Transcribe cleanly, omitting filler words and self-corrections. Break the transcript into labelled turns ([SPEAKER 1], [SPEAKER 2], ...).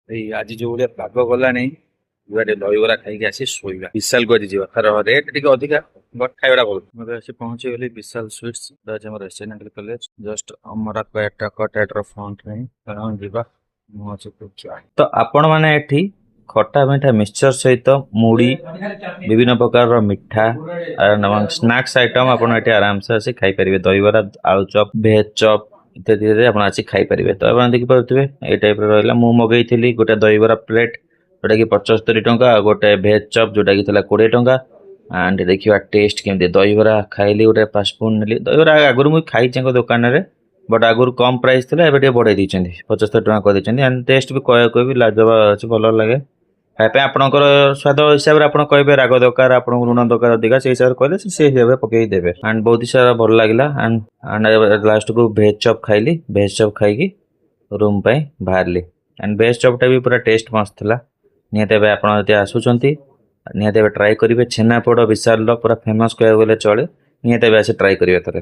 [SPEAKER 1] ଏଇ ଆଜି ଯୋଉ ଭଳିଆ ପାଗ ଗଲାଣି ଗୋଟେ ଦହିବରା ଖାଇକି ଆସି ଶୋଇବା। ବିଶାଲ କୁ ଆଜି ଯିବା, ତାର ରେଟ୍ ଟିକେ ଅଧିକା ବଟ୍ ଖାଇବାଟା ଭଲ। ମୁଁ ଆସି ପହଞ୍ଚିଗଲି ବିଶାଲ ସୁଇଟ୍ସ, ଆମ ରେସିଡେଣ୍ଟାଲ କଲେଜ ଜଷ୍ଟ ଅମରା ର ଫ୍ରଣ୍ଟ ରେ ହିଁ ଯିବା। ମୁଁ ଅଛି ତ ଆପଣ ମାନେ ଏଠି ଖଟା ମିଠା ମିକ୍ସଚର ସହିତ ମୁଢି ବିଭିନ୍ନ ପ୍ରକାରର ମିଠା ସ୍ନାକ୍ସ ଆଇଟମ ଆପଣ ଏଠି ଆରାମସେ ଆସି ଖାଇପାରିବେ। ଦହିବରା, ଆଳୁଚପ, ଭେଜ ଚପ ଇତ୍ୟାଦି ଆପଣ ଆସି ଖାଇପାରିବେ। ତ ଆପଣ ଦେଖିପାରୁଥିବେ ଏଇ ଟାଇପ ର ରହିଲା। ମୁଁ ମଗେଇଥିଲି ଗୋଟେ ଦହିବରା ପ୍ଲେଟ ଯୋଉଟା କି 75 ଟଙ୍କା, ଆଉ ଗୋଟେ ଭେଜ ଚପ ଯୋଉଟା କି ଥିଲା 20 ଟଙ୍କା। ଆଣ୍ଡ ଦେଖିବା ଟେଷ୍ଟ କେମିତି। ଦହିବରା ଖାଇଲି, ଗୋଟେ 5 ସ୍ପୁନ ନେଲି। ଦହିବରା ଆଗରୁ ମୁଁ ଖାଇଛି ଦୋକାନରେ, ବଟ୍ ଆଗରୁ କମ ପ୍ରାଇସ୍ ଥିଲା, ଏବେ ଟିକେ ବଢେଇ ଦେଇଛନ୍ତି, 75 ଟଙ୍କା କରିଦେଇଛନ୍ତି। ଆଣ୍ଡ ଟେଷ୍ଟ ବି କହିବି ଲାଜବାବ ଅଛି, ଭଲ ଲାଗେ ଖାଇବା ପାଇଁ। ଆପଣଙ୍କର ସ୍ୱାଦ ହିସାବରେ ଆପଣ କହିବେ ରାଗ ଦରକାର, ଆପଣଙ୍କୁ ଲୁଣ ଦରକାର ଅଧିକା, ସେଇ ହିସାବରେ କହିଲେ ସେ ହିସାବରେ ପକେଇ ଦେବେ। ଆଣ୍ଡ ବହୁତ ସାରା ଭଲ ଲାଗିଲା। ଆଣ୍ଡ ଲାଷ୍ଟକୁ ଭେଜ ଚପ୍ ଖାଇଲି। ଭେଜ ଚପ୍ ଖାଇକି ରୁମ୍ ପାଇଁ ବାହାରିଲି। ଆଣ୍ଡ ଭେଜ ଚପ୍ ଟା ବି ପୁରା ଟେଷ୍ଟ ମସ୍ତ ଥିଲା। ନିହାତି ଭାବେ ଆପଣ ଯଦି ଆସୁଛନ୍ତି ନିହାତି ଭାବେ ଟ୍ରାଏ କରିବେ। ଛେନାପୋଡ଼ ବିଶାଲର ପୁରା ଫେମସ୍ କହିବାକୁ ଗଲେ ଚଳେ। ନିହାତି ଭାବେ ଆସି ଟ୍ରାଏ କରିବେ ଥରେ।